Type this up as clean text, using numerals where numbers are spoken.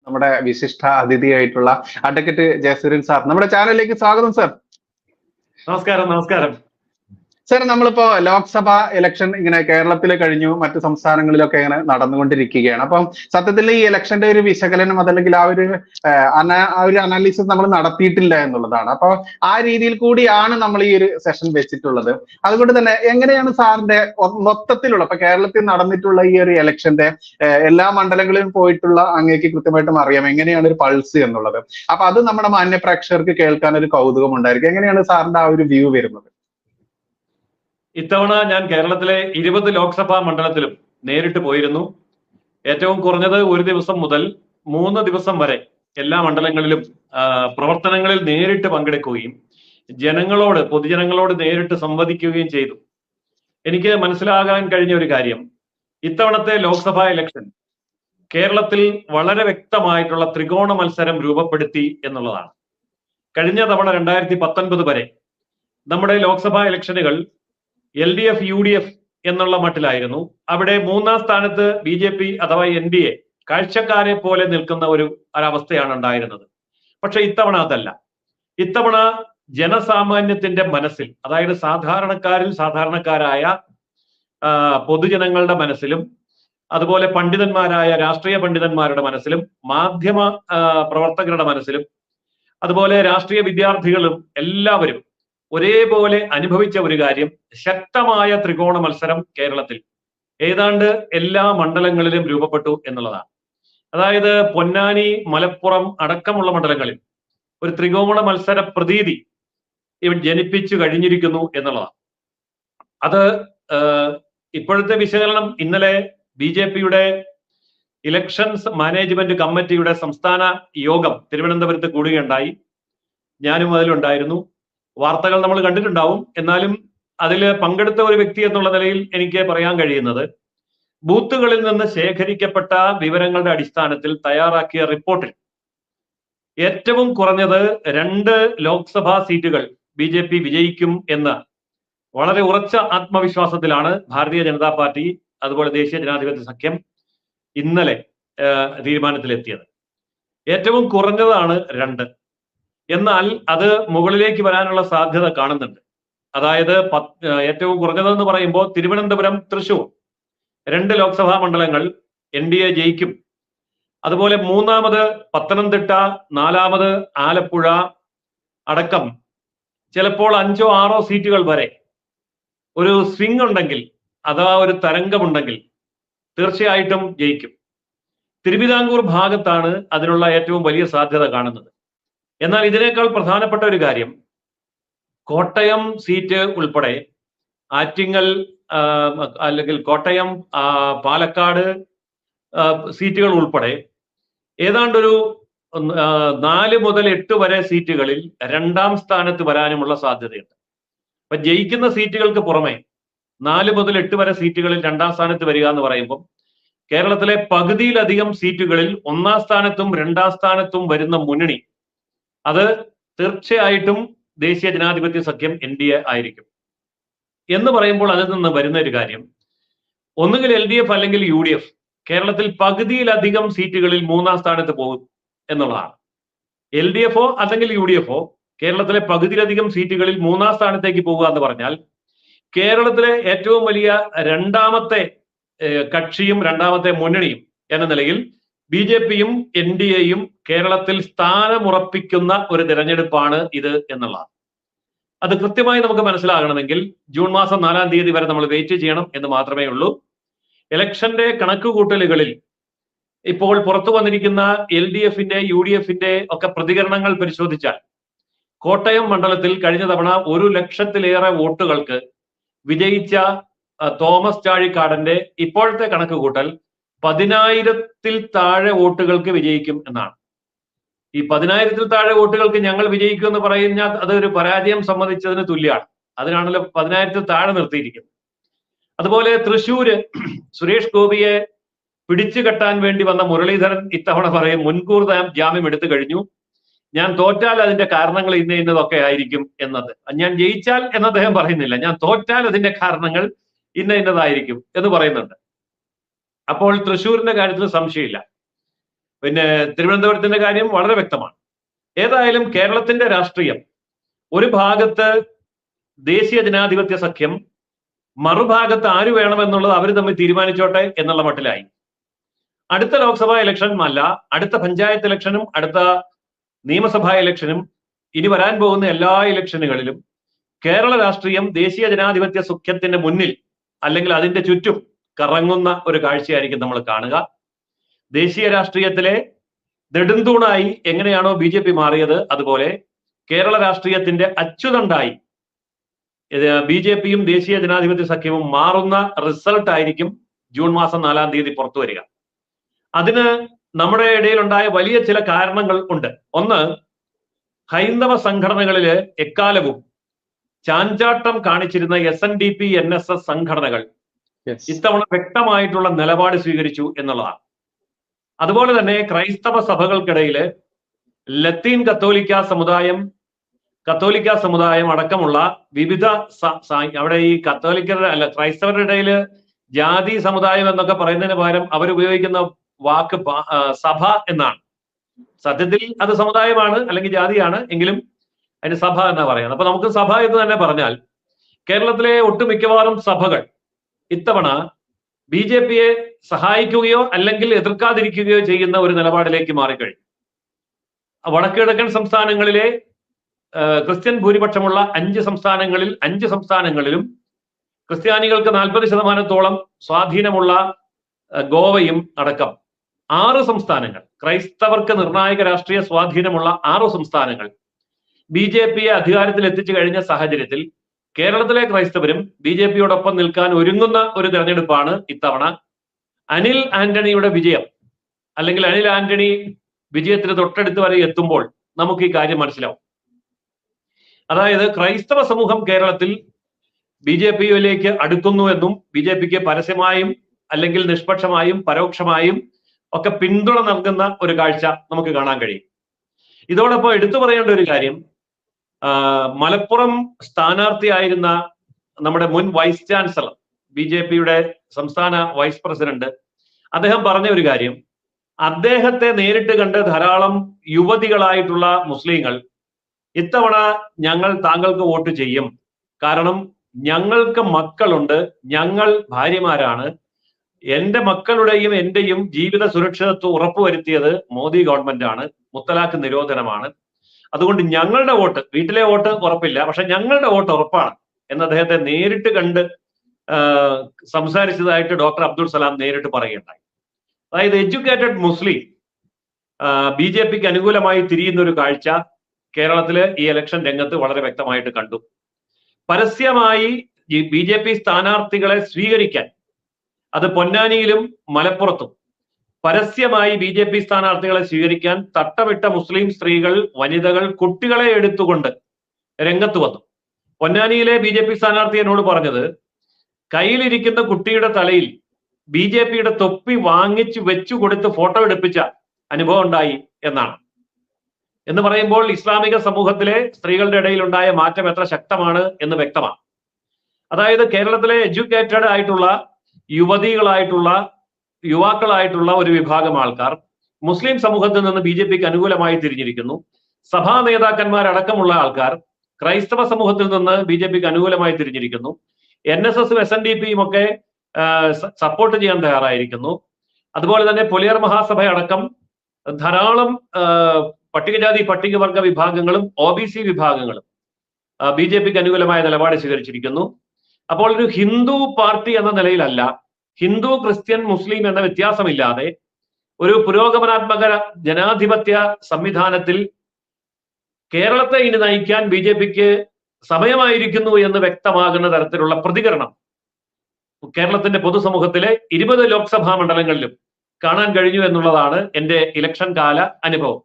നമ്മുടെ വിശിഷ്ട അതിഥിയായിട്ടുള്ള advocate Jayasuryan sir നമ്മുടെ ചാനലിലേക്ക് സ്വാഗതം സാർ. നമസ്കാരം. നമസ്കാരം സാർ. നമ്മളിപ്പോ ലോക്സഭ ഇലക്ഷൻ ഇങ്ങനെ കേരളത്തിൽ കഴിഞ്ഞു, മറ്റു സംസ്ഥാനങ്ങളിലൊക്കെ ഇങ്ങനെ നടന്നുകൊണ്ടിരിക്കുകയാണ്. അപ്പം സത്യത്തിൽ ഈ ഇലക്ഷന്റെ ഒരു വിശകലനം അതല്ലെങ്കിൽ ആ ഒരു അനാലിസിസ് നമ്മൾ നടത്തിയിട്ടില്ല എന്നുള്ളതാണ്. അപ്പൊ ആ രീതിയിൽ കൂടിയാണ് നമ്മൾ ഈ ഒരു സെഷൻ വെച്ചിട്ടുള്ളത്. അതുകൊണ്ട് തന്നെ എങ്ങനെയാണ് സാറിന്റെ മൊത്തത്തിലുള്ള ഇപ്പൊ കേരളത്തിൽ നടന്നിട്ടുള്ള ഈ ഒരു ഇലക്ഷന്റെ എല്ലാ മണ്ഡലങ്ങളിലും പോയിട്ടുള്ള അങ്ങേക്ക് കൃത്യമായിട്ടും അറിയാം എങ്ങനെയാണ് ഒരു പൾസ് എന്നുള്ളത്. അപ്പൊ അത് നമ്മുടെ മാന്യ പ്രേക്ഷകർക്ക് കേൾക്കാൻ ഒരു കൗതുകം ഉണ്ടായിരിക്കും. എങ്ങനെയാണ് സാറിന്റെ ആ ഒരു വ്യൂ വരുന്നത്? ഇത്തവണ ഞാൻ കേരളത്തിലെ 20 ലോക്സഭാ മണ്ഡലത്തിലും നേരിട്ട് പോയിരുന്നു. ഏറ്റവും കുറഞ്ഞത് ഒരു ദിവസം മുതൽ 3 ദിവസം വരെ എല്ലാ മണ്ഡലങ്ങളിലും പ്രവർത്തനങ്ങളിൽ നേരിട്ട് പങ്കെടുക്കുകയും പൊതുജനങ്ങളോട് നേരിട്ട് സംവദിക്കുകയും ചെയ്തു. എനിക്ക് മനസ്സിലാകാൻ കഴിഞ്ഞ ഒരു കാര്യം, ഇത്തവണത്തെ ലോക്സഭാ ഇലക്ഷൻ കേരളത്തിൽ വളരെ വ്യക്തമായിട്ടുള്ള ത്രികോണ മത്സരം രൂപപ്പെടുത്തി എന്നുള്ളതാണ്. കഴിഞ്ഞ തവണ 2019 വരെ നമ്മുടെ ലോക്സഭാ ഇലക്ഷനുകൾ LDF UDF എന്നുള്ള മട്ടിലായിരുന്നു. അവിടെ 3ാം സ്ഥാനത്ത് BJP അഥവാ NDA കാഴ്ചക്കാരെ പോലെ നിൽക്കുന്ന ഒരവസ്ഥയാണ് ഉണ്ടായിരുന്നത്. പക്ഷെ ഇത്തവണ അതല്ല. ഇത്തവണ ജനസാമാന്യത്തിന്റെ മനസ്സിൽ, അതായത് സാധാരണക്കാരായ പൊതുജനങ്ങളുടെ മനസ്സിലും അതുപോലെ രാഷ്ട്രീയ പണ്ഡിതന്മാരുടെ മനസ്സിലും മാധ്യമ പ്രവർത്തകരുടെ മനസ്സിലും അതുപോലെ രാഷ്ട്രീയ വിദ്യാർത്ഥികളും എല്ലാവരും ഒരേപോലെ അനുഭവിച്ച ഒരു കാര്യം, ശക്തമായ ത്രികോണ മത്സരം കേരളത്തിൽ ഏതാണ്ട് എല്ലാ മണ്ഡലങ്ങളിലും രൂപപ്പെട്ടു എന്നുള്ളതാണ്. അതായത് പൊന്നാനി, മലപ്പുറം അടക്കമുള്ള മണ്ഡലങ്ങളിൽ ഒരു ത്രികോണ മത്സര പ്രതീതി ഇവിടെ ജനിപ്പിച്ചു കഴിഞ്ഞിരിക്കുന്നു എന്നുള്ളതാണ്. അത് ഇപ്പോഴത്തെ വിശകലനം ഇന്നലെ BJPയുടെ ഇലക്ഷൻസ് മാനേജ്മെന്റ് കമ്മിറ്റിയുടെ സംസ്ഥാന യോഗം തിരുവനന്തപുരത്ത് കൂടുകയുണ്ടായി. ഞാനും അതിലുണ്ടായിരുന്നു. വാർത്തകൾ നമ്മൾ കണ്ടിട്ടുണ്ടാവും. എന്നാലും അതിൽ പങ്കെടുത്ത ഒരു വ്യക്തി എന്നുള്ള നിലയിൽ എനിക്ക് പറയാൻ കഴിയുന്നത്, ബൂത്തുകളിൽ നിന്ന് ശേഖരിക്കപ്പെട്ട വിവരങ്ങളുടെ അടിസ്ഥാനത്തിൽ തയ്യാറാക്കിയ റിപ്പോർട്ടിൽ ഏറ്റവും കുറഞ്ഞത് 2 ലോക്സഭാ സീറ്റുകൾ BJP വിജയിക്കും എന്ന വളരെ ഉറച്ച ആത്മവിശ്വാസത്തിലാണ് ഭാരതീയ ജനതാ പാർട്ടി അതുപോലെ ദേശീയ ജനാധിപത്യ സഖ്യം ഇന്നലെ തീരുമാനത്തിലെത്തിയത്. ഏറ്റവും കുറഞ്ഞതാണ് 2. എന്നാൽ അത് മുകളിലേക്ക് വരാനുള്ള സാധ്യത കാണുന്നുണ്ട്. അതായത് ഏറ്റവും കുറഞ്ഞതെന്ന് പറയുമ്പോൾ തിരുവനന്തപുരം, തൃശൂർ 2 ലോക്സഭാ മണ്ഡലങ്ങൾ NDA ജയിക്കും. അതുപോലെ 3ാമത് പത്തനംതിട്ട, 4ാമത് ആലപ്പുഴ അടക്കം ചിലപ്പോൾ 5ഓ 6ഓ സീറ്റുകൾ വരെ ഒരു സ്വിംഗ് ഉണ്ടെങ്കിൽ, അഥവാ ഒരു തരംഗമുണ്ടെങ്കിൽ തീർച്ചയായിട്ടും ജയിക്കും. തിരുവിതാംകൂർ ഭാഗത്താണ് അതിനുള്ള ഏറ്റവും വലിയ സാധ്യത കാണുന്നത്. എന്നാൽ ഇതിനേക്കാൾ പ്രധാനപ്പെട്ട ഒരു കാര്യം, കോട്ടയം സീറ്റ് ഉൾപ്പെടെ ആറ്റിങ്ങൽ അല്ലെങ്കിൽ കോട്ടയം, പാലക്കാട് സീറ്റുകൾ ഉൾപ്പെടെ ഏതാണ്ടൊരു 4 മുതൽ 8 വരെ സീറ്റുകളിൽ 2ാം സ്ഥാനത്ത് വരാനുമുള്ള സാധ്യതയുണ്ട്. അപ്പൊ ജയിക്കുന്ന സീറ്റുകൾക്ക് പുറമെ 4 മുതൽ 8 വരെ സീറ്റുകളിൽ 2ാം സ്ഥാനത്ത് വരിക എന്ന് പറയുമ്പോൾ കേരളത്തിലെ പകുതിയിലധികം സീറ്റുകളിൽ 1ാം സ്ഥാനത്തും 2ാം സ്ഥാനത്തും വരുന്ന മുന്നണി അത് തീർച്ചയായിട്ടും ദേശീയ ജനാധിപത്യ സഖ്യം NDA ആയിരിക്കും. എന്ന് പറയുമ്പോൾ അതിൽ നിന്ന് വരുന്ന ഒരു കാര്യം, ഒന്നുകിൽ LDF അല്ലെങ്കിൽ UDF കേരളത്തിൽ പകുതിയിലധികം സീറ്റുകളിൽ 3ാം സ്ഥാനത്ത് പോകും എന്നുള്ളതാണ്. LDFോ അല്ലെങ്കിൽ UDFോ കേരളത്തിലെ പകുതിയിലധികം സീറ്റുകളിൽ 3ാം സ്ഥാനത്തേക്ക് പോകുക എന്ന് പറഞ്ഞാൽ കേരളത്തിലെ ഏറ്റവും വലിയ 2ാമത്തെ കക്ഷിയും 2ാമത്തെ മുന്നണിയും എന്ന നിലയിൽ BJPയും NDAയും കേരളത്തിൽ സ്ഥാനമുറപ്പിക്കുന്ന ഒരു തെരഞ്ഞെടുപ്പാണ് ഇത് എന്നുള്ളതാണ്. അത് കൃത്യമായി നമുക്ക് മനസ്സിലാകണമെങ്കിൽ ജൂൺ മാസം 4ാം തീയതി വരെ നമ്മൾ വെയിറ്റ് ചെയ്യണം എന്ന് മാത്രമേ ഉള്ളൂ. ഇലക്ഷന്റെ കണക്കുകൂട്ടലുകളിൽ ഇപ്പോൾ പുറത്തു വന്നിരിക്കുന്ന LDFന്റെ UDFന്റെ ഒക്കെ പ്രതികരണങ്ങൾ പരിശോധിച്ചാൽ കോട്ടയം മണ്ഡലത്തിൽ കഴിഞ്ഞ തവണ 1 ലക്ഷത്തിലേറെ വോട്ടുകൾക്ക് വിജയിച്ച തോമസ് ചാഴിക്കാടന്റെ ഇപ്പോഴത്തെ കണക്കുകൂട്ടൽ 10,000-ൽ താഴെ വോട്ടുകൾക്ക് വിജയിക്കും എന്നാണ്. ഈ 10,000-ൽ താഴെ വോട്ടുകൾക്ക് ഞങ്ങൾ വിജയിക്കും എന്ന് പറഞ്ഞാൽ അതൊരു പരാജയം സമ്മതിച്ചതിന് തുല്യമാണ്. അതിനാണല്ലോ 10,000-ൽ താഴെ നിർത്തിയിരിക്കുന്നത്. അതുപോലെ തൃശ്ശൂര് സുരേഷ് ഗോപിയെ പിടിച്ചു കെട്ടാൻ വേണ്ടി വന്ന മുരളീധരൻ ഇത്തവണ പറയും മുൻകൂർ ജാമ്യം എടുത്തു കഴിഞ്ഞു, ഞാൻ തോറ്റാൽ അതിന്റെ കാരണങ്ങൾ ഇന്നതൊക്കെ ആയിരിക്കും എന്നത്. ഞാൻ ജയിച്ചാൽ എന്ന് അദ്ദേഹം പറയുന്നില്ല, ഞാൻ തോറ്റാൽ അതിന്റെ കാരണങ്ങൾ ഇന്നതായിരിക്കും എന്ന് പറയുന്നുണ്ട്. അപ്പോൾ തൃശ്ശൂരിന്റെ കാര്യത്തിൽ സംശയമില്ല. പിന്നെ തിരുവനന്തപുരത്തിന്റെ കാര്യം വളരെ വ്യക്തമാണ്. ഏതായാലും കേരളത്തിന്റെ രാഷ്ട്രീയം ഒരു ഭാഗത്ത് ദേശീയ ജനാധിപത്യ സഖ്യം, മറുഭാഗത്ത് ആര് വേണമെന്നുള്ളത് അവർ തമ്മിൽ തീരുമാനിച്ചോട്ടെ എന്നുള്ള മട്ടിലായി. അടുത്ത ലോക്സഭാ ഇലക്ഷൻ അല്ല, അടുത്ത പഞ്ചായത്ത് ഇലക്ഷനും അടുത്ത നിയമസഭാ ഇലക്ഷനും ഇനി വരാൻ പോകുന്ന എല്ലാ ഇലക്ഷനുകളിലും കേരള രാഷ്ട്രീയം ദേശീയ ജനാധിപത്യ സഖ്യത്തിന്റെ മുന്നിൽ അല്ലെങ്കിൽ അതിന്റെ ചുറ്റും കറങ്ങുന്ന ഒരു കാഴ്ചയായിരിക്കും നമ്മൾ കാണുക. ദേശീയ രാഷ്ട്രീയത്തിലെ നെടുന്തൂണായി എങ്ങനെയാണോ BJP മാറിയത്, അതുപോലെ കേരള രാഷ്ട്രീയത്തിന്റെ അച്ചുതണ്ടായി BJPയും ദേശീയ ജനാധിപത്യ സഖ്യവും മാറുന്ന റിസൾട്ട് ആയിരിക്കും ജൂൺ മാസം 4-ാം തീയതി പുറത്തു വരിക. അതിന് നമ്മുടെ ഇടയിലുണ്ടായ വലിയ ചില കാരണങ്ങൾ ഉണ്ട്. ഒന്ന്, ഹൈന്ദവ സംഘടനകളില് എക്കാലവും ചാഞ്ചാട്ടം കാണിച്ചിരുന്ന SNDP NSS സംഘടനകൾ ഇത്തവണ വ്യക്തമായിട്ടുള്ള നിലപാട് സ്വീകരിച്ചു എന്നുള്ളതാണ്. അതുപോലെ തന്നെ ക്രൈസ്തവ സഭകൾക്കിടയില് ലത്തീൻ കത്തോലിക്ക സമുദായം അടക്കമുള്ള വിവിധ അവിടെ ഈ കത്തോലിക്കരുടെ അല്ല ക്രൈസ്തവരുടെ ഇടയിൽ ജാതി സമുദായം എന്നൊക്കെ പറയുന്നതിന് പകരം അവരുപയോഗിക്കുന്ന വാക്ക് സഭ എന്നാണ്. സത്യത്തിൽ അത് സമുദായമാണ് അല്ലെങ്കിൽ ജാതിയാണ്, എങ്കിലും അതിന് സഭ എന്നാ പറയുന്നത്. അപ്പൊ നമുക്ക് സഭ എന്ന് തന്നെ പറഞ്ഞാൽ കേരളത്തിലെ ഒട്ടുമിക്കവാറും സഭകൾ ഇത്തവണ BJPയെ സഹായിക്കുകയോ അല്ലെങ്കിൽ എതിർക്കാതിരിക്കുകയോ ചെയ്യുന്ന ഒരു നിലപാടിലേക്ക് മാറിക്കഴിഞ്ഞു. വടക്കുകിഴക്കൻ സംസ്ഥാനങ്ങളിലെ ക്രിസ്ത്യൻ ഭൂരിപക്ഷമുള്ള 5 സംസ്ഥാനങ്ങളിലും ക്രിസ്ത്യാനികൾക്ക് 40% സ്വാധീനമുള്ള ഗോവയും അടക്കം 6 സംസ്ഥാനങ്ങൾ, ക്രൈസ്തവർക്ക് നിർണായക രാഷ്ട്രീയ സ്വാധീനമുള്ള 6 സംസ്ഥാനങ്ങൾ BJPയെ അധികാരത്തിൽ എത്തിച്ചു കഴിഞ്ഞ സാഹചര്യത്തിൽ കേരളത്തിലെ ക്രൈസ്തവരും BJPയോടൊപ്പം നിൽക്കാൻ ഒരുങ്ങുന്ന ഒരു തെരഞ്ഞെടുപ്പാണ് ഇത്തവണ. അനിൽ ആന്റണിയുടെ വിജയം അല്ലെങ്കിൽ അനിൽ ആന്റണി വിജയത്തിന് തൊട്ടടുത്ത് വരെ എത്തുമ്പോൾ നമുക്ക് ഈ കാര്യം മനസ്സിലാവും. അതായത് ക്രൈസ്തവ സമൂഹം കേരളത്തിൽ BJPയിലേക്ക് അടുക്കുന്നു എന്നും BJPക്ക് പരസ്യമായും അല്ലെങ്കിൽ നിഷ്പക്ഷമായും പരോക്ഷമായും ഒക്കെ പിന്തുണ നൽകുന്ന ഒരു കാഴ്ച നമുക്ക് കാണാൻ കഴിയും. ഇതോടൊപ്പം എടുത്തു പറയേണ്ട ഒരു കാര്യം, മലപ്പുറം സ്ഥാനാർത്ഥിയായിരുന്ന നമ്മുടെ മുൻ വൈസ് ചാൻസലർ, BJPയുടെ സംസ്ഥാന വൈസ് പ്രസിഡന്റ്, അദ്ദേഹം പറഞ്ഞ ഒരു കാര്യം, അദ്ദേഹത്തെ നേരിട്ട് കണ്ട് ധാരാളം യുവതികളായിട്ടുള്ള മുസ്ലിങ്ങൾ ഇത്തവണ ഞങ്ങൾ താങ്കൾക്ക് വോട്ട് ചെയ്യും, കാരണം ഞങ്ങൾക്ക് മക്കളുണ്ട്, ഞങ്ങൾ ഭാര്യമാരാണ്, എന്റെ മക്കളുടെയും എന്റെയും ജീവിത സുരക്ഷിതത്വം ഉറപ്പുവരുത്തിയത് മോദി ഗവൺമെന്റ് ആണ്, മുത്തലാഖ് നിരോധനമാണ്, അതുകൊണ്ട് ഞങ്ങളുടെ വോട്ട്, വീട്ടിലെ വോട്ട് ഉറപ്പില്ല, പക്ഷെ ഞങ്ങളുടെ വോട്ട് ഉറപ്പാണ് എന്ന് അദ്ദേഹത്തെ നേരിട്ട് കണ്ട് സംസാരിച്ചതായിട്ട് ഡോക്ടർ അബ്ദുൾ സലാം നേരിട്ട് പറയുകയുണ്ടായി. അതായത് എഡ്യൂക്കേറ്റഡ് മുസ്ലിം BJPക്ക് അനുകൂലമായി തിരിയുന്ന ഒരു കാഴ്ച കേരളത്തില് ഈ ഇലക്ഷൻ രംഗത്ത് വളരെ വ്യക്തമായിട്ട് കണ്ടു. പരസ്യമായി BJP സ്ഥാനാർത്ഥികളെ സ്വീകരിക്കാൻ, അത് പൊന്നാനിയിലും മലപ്പുറത്തും പരസ്യമായി BJP സ്ഥാനാർത്ഥികളെ സ്വീകരിക്കാൻ തട്ടമിട്ട മുസ്ലിം സ്ത്രീകൾ, വനിതകൾ, കുട്ടികളെ എടുത്തുകൊണ്ട് രംഗത്ത് വന്നു. പൊന്നാനിയിലെ BJP സ്ഥാനാർത്ഥി എന്നോട് പറഞ്ഞത്, കയ്യിലിരിക്കുന്ന കുട്ടിയുടെ തലയിൽ BJPയുടെ തൊപ്പി വാങ്ങിച്ചു വെച്ചു കൊടുത്ത് ഫോട്ടോ എടുപ്പിച്ച അനുഭവം ഉണ്ടായി എന്നാണ്. എന്ന് പറയുമ്പോൾ ഇസ്ലാമിക സമൂഹത്തിലെ സ്ത്രീകളുടെ ഇടയിൽ ഉണ്ടായ മാറ്റം എത്ര ശക്തമാണ് എന്ന് വ്യക്തമാണ്. അതായത് കേരളത്തിലെ എഡ്യൂക്കേറ്റഡ് ആയിട്ടുള്ള യുവതികളായിട്ടുള്ള യുവാക്കളായിട്ടുള്ള ഒരു വിഭാഗം ആൾക്കാർ മുസ്ലിം സമൂഹത്തിൽ നിന്ന് BJPക്ക് അനുകൂലമായി തിരിഞ്ഞിരിക്കുന്നു. സഭാ നേതാക്കന്മാരടക്കമുള്ള ആൾക്കാർ ക്രൈസ്തവ സമൂഹത്തിൽ നിന്ന് BJPക്ക് അനുകൂലമായി തിരിഞ്ഞിരിക്കുന്നു. NSSും SNDPയും ഒക്കെ സപ്പോർട്ട് ചെയ്യാൻ തയ്യാറായിരിക്കുന്നു. അതുപോലെ തന്നെ പൊലിയർ മഹാസഭ അടക്കം ധാരാളം പട്ടികജാതി പട്ടികവർഗ വിഭാഗങ്ങളും OBC വിഭാഗങ്ങളും BJPക്ക് അനുകൂലമായ നിലപാട് സ്വീകരിച്ചിരിക്കുന്നു. അപ്പോൾ ഒരു ഹിന്ദു പാർട്ടി എന്ന നിലയിലല്ല, ഹിന്ദു ക്രിസ്ത്യൻ മുസ്ലിം എന്ന വ്യത്യാസമില്ലാതെ ഒരു പുരോഗമനാത്മക ജനാധിപത്യ സംവിധാനത്തിൽ കേരളത്തെ ഇനി നയിക്കാൻ BJPക്ക് സമയമായിരിക്കുന്നു എന്ന് വ്യക്തമാകുന്ന തരത്തിലുള്ള പ്രതികരണം കേരളത്തിന്റെ പൊതുസമൂഹത്തിലെ 20 ലോക്സഭാ മണ്ഡലങ്ങളിലും കാണാൻ കഴിഞ്ഞു എന്നുള്ളതാണ് എന്റെ ഇലക്ഷൻ കാല അനുഭവം.